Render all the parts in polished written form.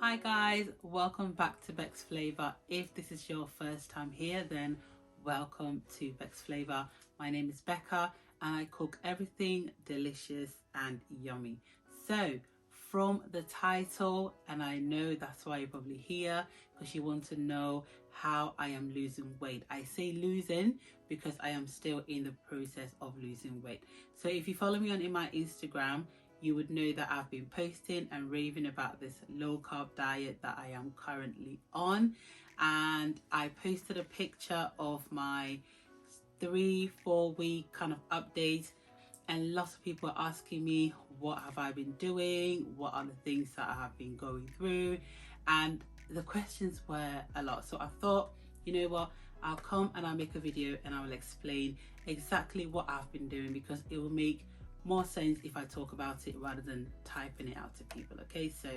Hi guys, welcome back to Beck's Flavor. If this is your first time here, then welcome to Beck's Flavor. My name is Becca and I cook everything delicious and yummy. So from the title, and I know that's why you're probably here, because you want to know how I am losing weight. I say losing because I am still in the process of losing weight. So if you follow me on my Instagram, you would know that I've been posting and raving about this low carb diet that I am currently on. And I posted a picture of my 3-4 week kind of update, and lots of people are asking me, what have I been doing? What are the things that I have been going through? And the questions were a lot. So I thought, you know what? I'll come and I'll make a video and I will explain exactly what I've been doing, because it will make more sense if I talk about it rather than typing it out to people. Okay, so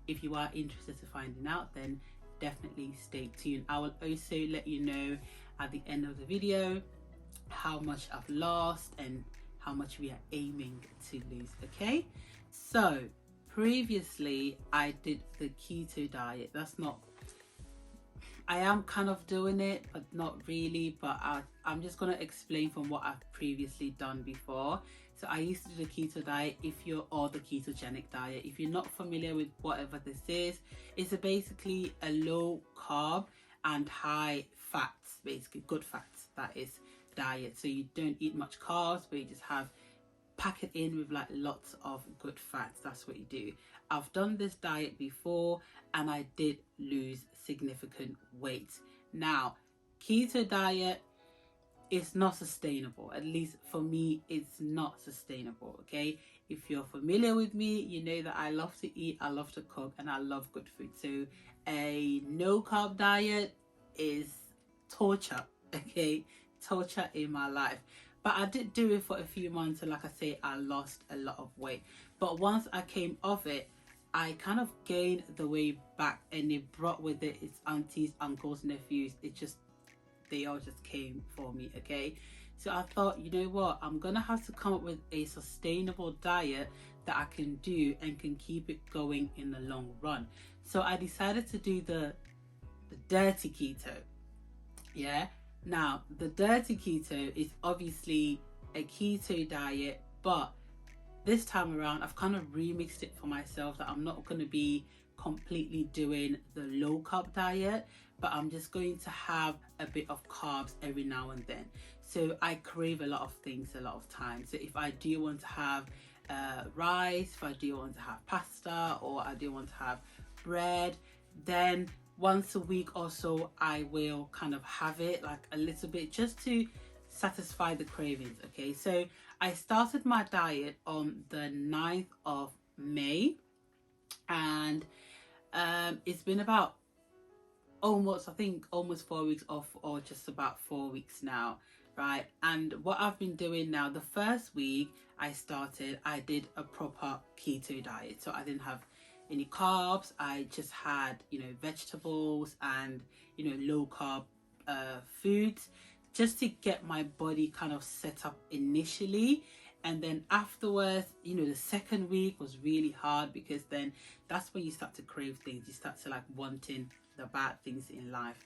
if you are interested in finding out, then definitely stay tuned. I will also let you know at the end of the video how much I've lost and how much we are aiming to lose. Okay, so previously I did the keto diet. I am kind of doing it, but not really. But I'm just going to explain from what I've previously done before. So I used to do the keto diet, or the ketogenic diet. If you're not familiar with whatever this is, it's basically a low carb and high fats, basically good fats, that is, diet. So you don't eat much carbs, but you just pack it in with like lots of good fats. That's what you do. I've done this diet before and I did lose significant weight. Now, keto diet is not sustainable. At least for me, it's not sustainable. Okay, if you're familiar with me, you know that I love to eat, I love to cook, and I love good food. So a no carb diet is torture. Okay, torture in my life. But I did do it for a few months, and like I say, I lost a lot of weight. But once I came off it, I kind of gained the weight back, and it brought with it its aunties, uncles, nephews. They all just came for me. Okay, so I thought, you know what, I'm gonna have to come up with a sustainable diet that I can do and can keep it going in the long run. So I decided to do the dirty keto. Yeah, now the dirty keto is obviously a keto diet, but this time around I've kind of remixed it for myself, that I'm not going to be completely doing the low carb diet, but I'm just going to have a bit of carbs every now and then. So I crave a lot of things a lot of times. So if I do want to have rice, if I do want to have pasta, or I do want to have bread, then once a week or so I will kind of have it like a little bit, just to satisfy the cravings. Okay, so I started my diet on the 9th of May, and it's been about almost 4 weeks off, or just about 4 weeks now, right? And what I've been doing now, the first week I did a proper keto diet. So I didn't have any carbs. I just had, vegetables and, low carb foods, just to get my body kind of set up initially. And then afterwards, the second week was really hard, because then that's when you start to crave things. You start to like wanting the bad things in life.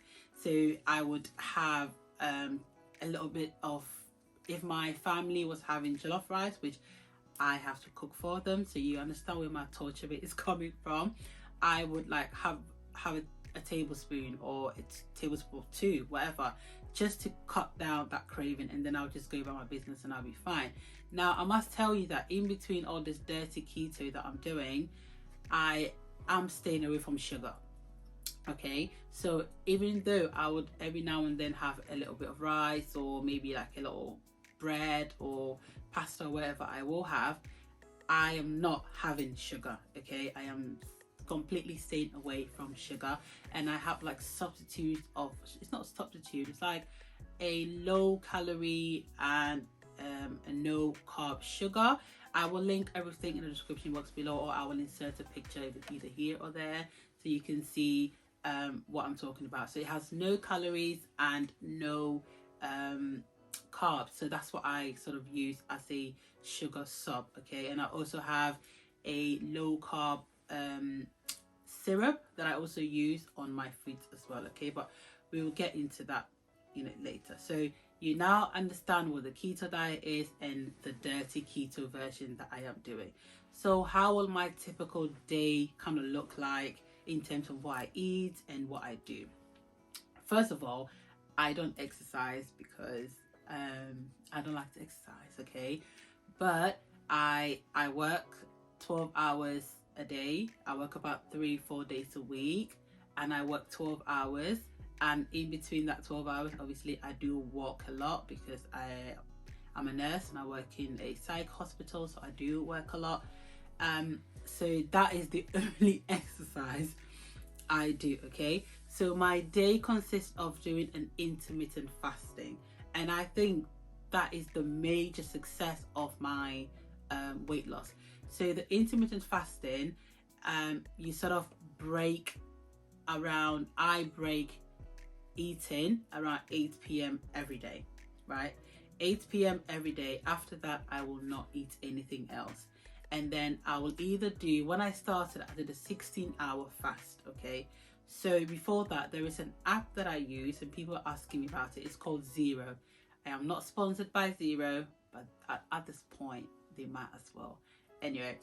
So I would have a little bit of, if my family was having jollof rice, which I have to cook for them, so you understand where my torture bit is coming from, I would like have a tablespoon, or a tablespoon or two, whatever, just to cut down that craving, and then I'll just go about my business and I'll be fine. Now I must tell you that in between all this dirty keto that I'm doing, I am staying away from sugar. Okay, so even though I would every now and then have a little bit of rice, or maybe like a little bread or pasta or whatever I will have, I am not having sugar. Okay, I am completely staying away from sugar, and I have like substitutes of, it's not substitute, it's like a low calorie and a no carb sugar. I will link everything in the description box below, or I will insert a picture either here or there, so you can see what I'm talking about. So it has no calories and no carbs, so that's what I sort of use as a sugar sub. Okay, and I also have a low carb syrup that I also use on my foods as well, okay? But we will get into that, later. So you now understand what the keto diet is and the dirty keto version that I am doing. So how will my typical day kind of look like in terms of what I eat and what I do? First of all, I don't exercise because I don't like to exercise, okay? But I work 12 hours a day. I work about 3-4 days a week, and I work 12 hours. And in between that 12 hours, obviously, I do walk a lot because I'm a nurse and I work in a psych hospital, so I do work a lot. So that is the only exercise I do, okay? So my day consists of doing an intermittent fasting, and I think that is the major success of my weight loss. So the intermittent fasting, you sort of I break eating around 8 p.m. every day, right? 8 p.m. every day. After that, I will not eat anything else. And then I will either do, when I started, I did a 16-hour fast, okay? So before that, there is an app that I use and people are asking me about it. It's called Zero. I am not sponsored by Zero, but at this point, they might as well. Anyway,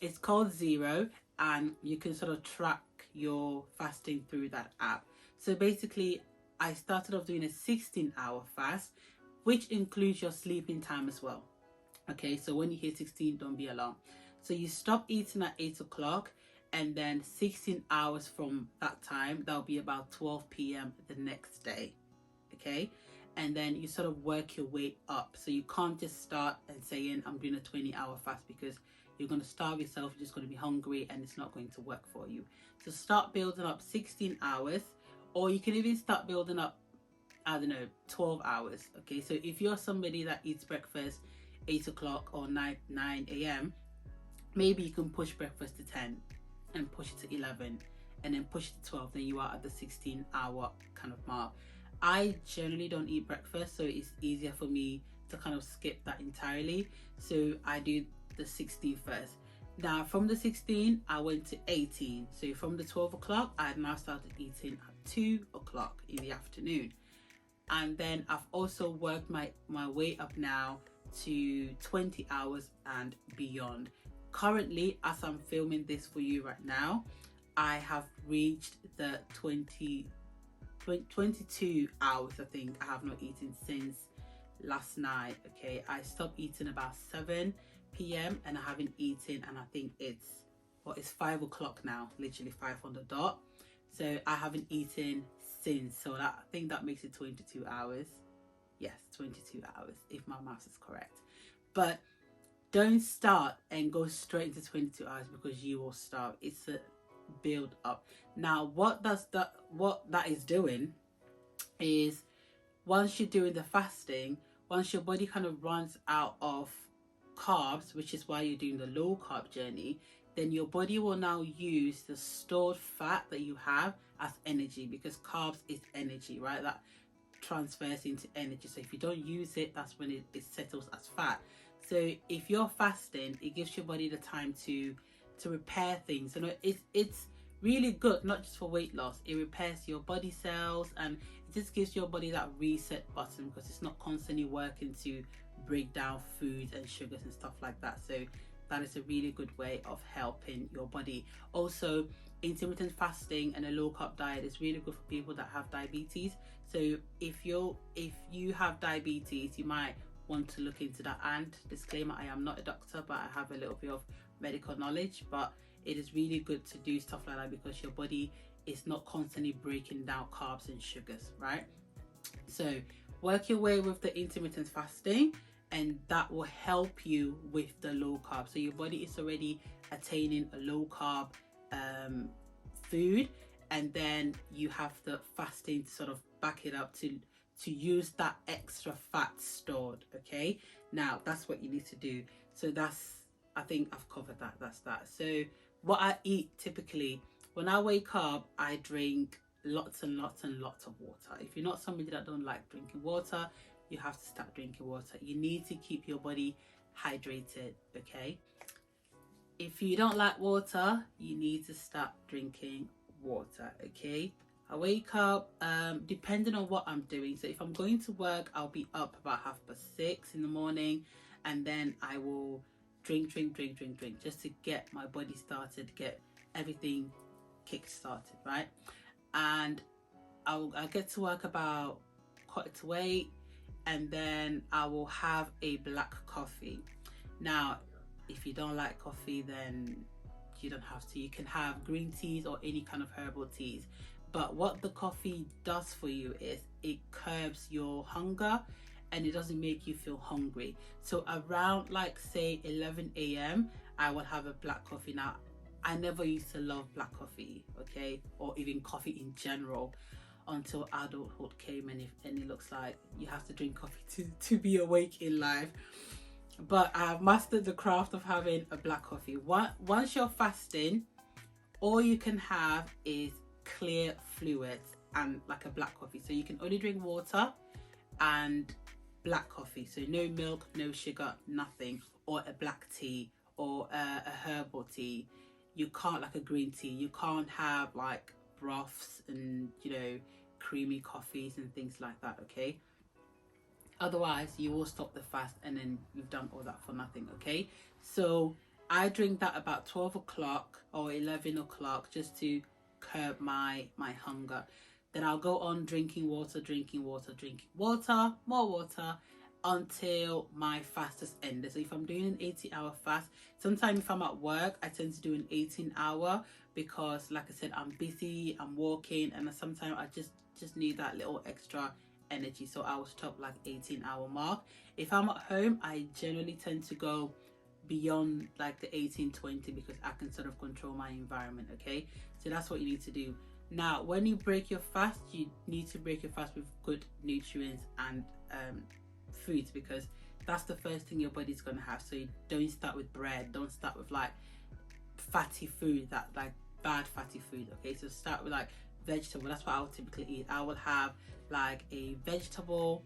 it's called Zero, and you can sort of track your fasting through that app. So basically, I started off doing a 16-hour fast, which includes your sleeping time as well. Okay, so when you hear 16, don't be alarmed. So you stop eating at 8 o'clock, and then 16 hours from that time, that'll be about 12 p.m. the next day. Okay, and then you sort of work your way up. So you can't just start and saying I'm doing a 20-hour fast, because you're going to starve yourself, you're just going to be hungry, and it's not going to work for you. So start building up 16 hours, or you can even start building up, 12 hours. Okay, so if you're somebody that eats breakfast 8 o'clock or 9 a.m., maybe you can push breakfast to 10 and push it to 11 and then push it to 12. Then you are at the 16-hour kind of mark. I generally don't eat breakfast, so it's easier for me to kind of skip that entirely. So I do the 16 first. Now from the 16, I went to 18. So from the 12 o'clock, I now started eating at 2 o'clock in the afternoon. And then I've also worked my way up now to 20 hours and beyond. Currently, as I'm filming this for you right now, I have reached the 22 hours. I think I have not eaten since last night. Okay, I stopped eating about 7 p.m. and I haven't eaten, and I think it's 5 o'clock now, literally 5 on the dot. So I haven't eaten since, so I think that makes it 22 hours. Yes, 22 hours if my maths is correct. But don't start and go straight into 22 hours, because you will starve. It's a build up. Now what that is doing is, once you're doing the fasting, once your body kind of runs out of carbs, which is why you're doing the low carb journey, then your body will now use the stored fat that you have as energy, because carbs is energy, right? That transfers into energy. So if you don't use it, that's when it settles as fat. So if you're fasting, it gives your body the time to repair things. It's really good, not just for weight loss. It repairs your body cells, and it just gives your body that reset button, because it's not constantly working to break down foods and sugars and stuff like that. So that is a really good way of helping your body. Also, intermittent fasting and a low carb diet is really good for people that have diabetes. So if you have diabetes, you might want to look into that. And disclaimer, I am not a doctor, but I have a little bit of medical knowledge. But it is really good to do stuff like that, because your body is not constantly breaking down carbs and sugars, right? So work your way with the intermittent fasting, and that will help you with the low carb. So your body is already attaining a low carb food, and then you have the fasting to sort of back it up to use that extra fat stored. Okay, now that's what you need to do. So I think I've covered that. That's that. So what I eat typically, when I wake up, I drink lots and lots and lots of water. If you're not somebody that don't like drinking water, you have to start drinking water. You need to keep your body hydrated, okay? if you don't like water, you need to start drinking water, okay? I wake up, depending on what I'm doing. So if I'm going to work, I'll be up about 6:30 in the morning, and then I will drink, just to get my body started, get everything kick started, right? And I'll get to work about 7:45, and then I will have a black coffee. Now, if you don't like coffee, then you don't have to. You can have green teas or any kind of herbal teas. But what the coffee does for you is it curbs your hunger, and it doesn't make you feel hungry. So around, like, say 11 a.m., I will have a black coffee. Now, I never used to love black coffee, okay, or even coffee in general, until adulthood came, and it looks like you have to drink coffee to be awake in life. But I've mastered the craft of having a black coffee. Once you're fasting, all you can have is clear fluids and like a black coffee. So you can only drink water and black coffee. So no milk, no sugar, nothing. Or a black tea, or a herbal tea. You can't, like a green tea. You can't have like broths and, creamy coffees and things like that, okay? Otherwise, you will stop the fast, and then you've done all that for nothing, okay? So I drink that about 12 o'clock or 11 o'clock, just to curb my hunger. Then I'll go on drinking water, more water, until my fast is ended. So if I'm doing an 18-hour fast, sometimes if I'm at work, I tend to do an 18-hour, because, like I said, I'm busy, I'm walking, and sometimes I just need that little extra energy. So I will stop like 18-hour mark. If I'm at home, I generally tend to go beyond like the 18-20, because I can sort of control my environment, okay? So that's what you need to do. Now, when you break your fast, you need to break your fast with good nutrients and foods, because that's the first thing your body's gonna have. So you don't start with bread, don't start with like fatty food, that like bad fatty food, okay? So start with like vegetable. That's what I would typically eat. I will have like a vegetable,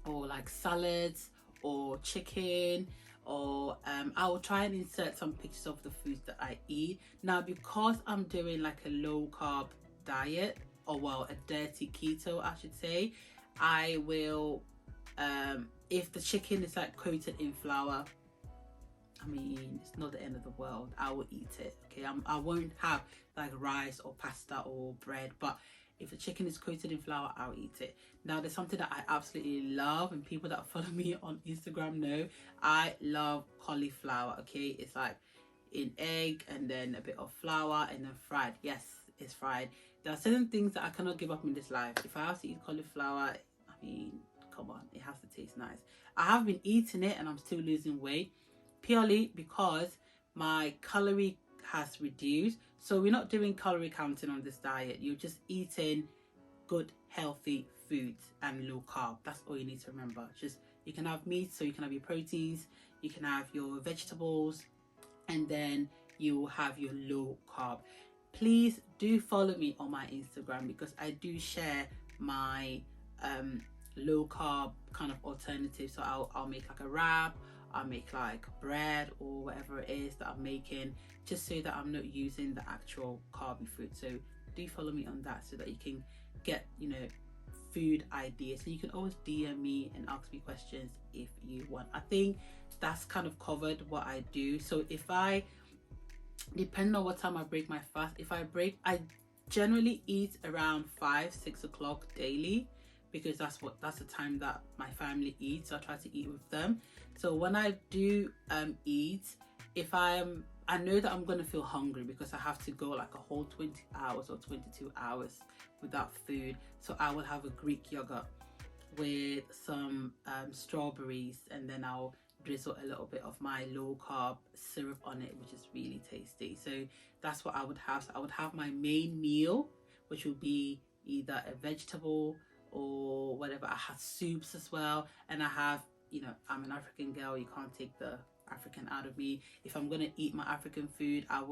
or like salads, or chicken, or I will try and insert some pictures of the foods that I eat. Now, because I'm doing like a low carb diet, or well, a dirty keto, I should say, I will, if the chicken is like coated in flour, I mean, it's not the end of the world. I will eat it, okay? I won't have like rice or pasta or bread, but if the chicken is coated in flour, I'll eat it. Now, there's something that I absolutely love, and people that follow me on Instagram know I love cauliflower, okay? It's like in egg, and then a bit of flour, and then fried. Yes, it's fried. There are certain things that I cannot give up in this life. If I have to eat cauliflower, I mean, come on, it has to taste nice. I have been eating it, and I'm still losing weight, purely because my calorie has reduced. So we're not doing calorie counting on this diet. You're just eating good, healthy foods and low carb. That's all you need to remember. Just, you can have meat, so you can have your proteins, you can have your vegetables, and then you will have your low carb. Please do follow me on my Instagram, because I do share my low carb kind of alternative. So I'll make like a wrap, I'll make like bread, or whatever it is that I'm making, just so that I'm not using the actual carby food. So do follow me on that, so that you can get, food ideas. So you can always DM me and ask me questions if you want. I think that's kind of covered what I do. So depending on what time I break my fast, I generally eat around 5-6 o'clock daily, because that's the time that my family eats. So I try to eat with them. So when I do eat, if I know that I'm gonna feel hungry, because I have to go like a whole 20 hours or 22 hours without food. So I will have a Greek yogurt with some strawberries, and then I'll drizzle a little bit of my low carb syrup on it, which is really tasty. So that's what I would have. So I would have my main meal, which will be either a vegetable or whatever. I have soups as well, and I have, I'm an African girl, you can't take the African out of me. If I'm gonna eat my African food, I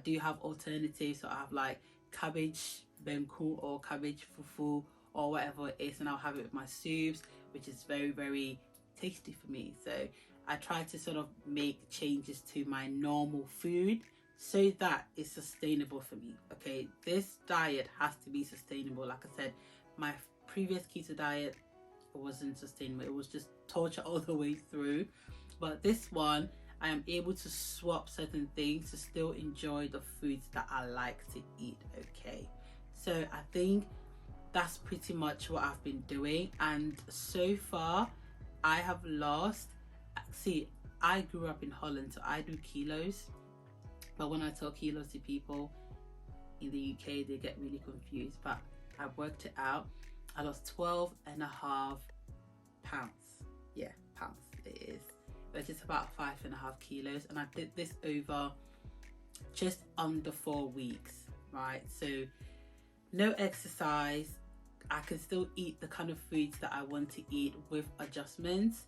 do have alternatives. So I have like cabbage benku, or cabbage fufu, or whatever it is, and I'll have it with my soups, which is very, very tasty for me. So I try to sort of make changes to my normal food so that it's sustainable for me. Okay, this diet has to be sustainable. Like I said, my previous keto diet wasn't sustainable. It was just torture all the way through. But this one, I am able to swap certain things to still enjoy the foods that I like to eat. Okay, so I think that's pretty much what I've been doing, and so far I have lost, see, I grew up in Holland, so I do kilos, but when I talk kilos to people in the UK, they get really confused. But I worked it out. I lost 12.5 pounds. Yeah, pounds it is, but it's about 5.5 kilos, and I did this over just under 4 weeks, right? So no exercise, I can still eat the kind of foods that I want to eat with adjustments,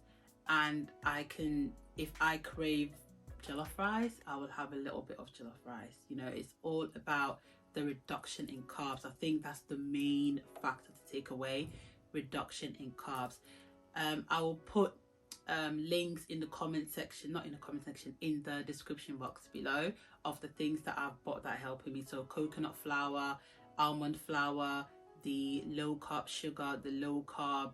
and I can, if I crave jollof rice, I will have a little bit of jollof rice. You know, it's all about the reduction in carbs. I think that's the main factor to take away, reduction in carbs. I will put links in the comment section, not in the comment section, in the description box below, of the things that I've bought that are helping me. So coconut flour, almond flour, the low carb sugar, the low carb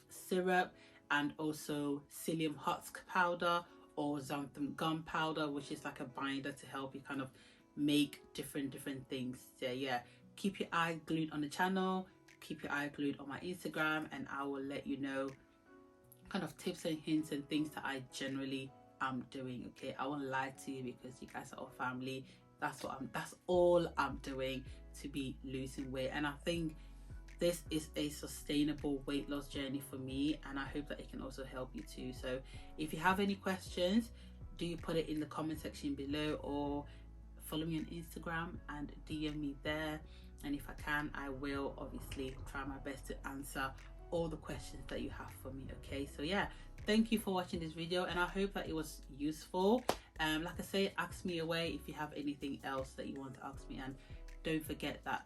syrup, and also psyllium husk powder or xanthan gum powder, which is like a binder to help you kind of make different things. So yeah, keep your eye glued on the channel, keep your eye glued on my Instagram, and I will let you know kind of tips and hints and things that I generally am doing. Okay, I won't lie to you because you guys are all family. That's all I'm doing to be losing weight, and I think this is a sustainable weight loss journey for me, and I hope that it can also help you too. So if you have any questions, do put it in the comment section below, or follow me on Instagram and DM me there, and if I can, I will obviously try my best to answer all the questions that you have for me. Okay, so yeah, thank you for watching this video, and I hope that it was useful. Like I say, ask me away if you have anything else that you want to ask me, and don't forget that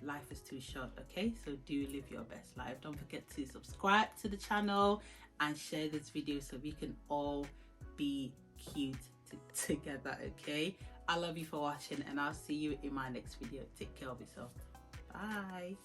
life is too short. Okay, so do live your best life. Don't forget to subscribe to the channel and share this video so we can all be cute together. Okay, I love you for watching, and I'll see you in my next video. Take care of yourself. Bye.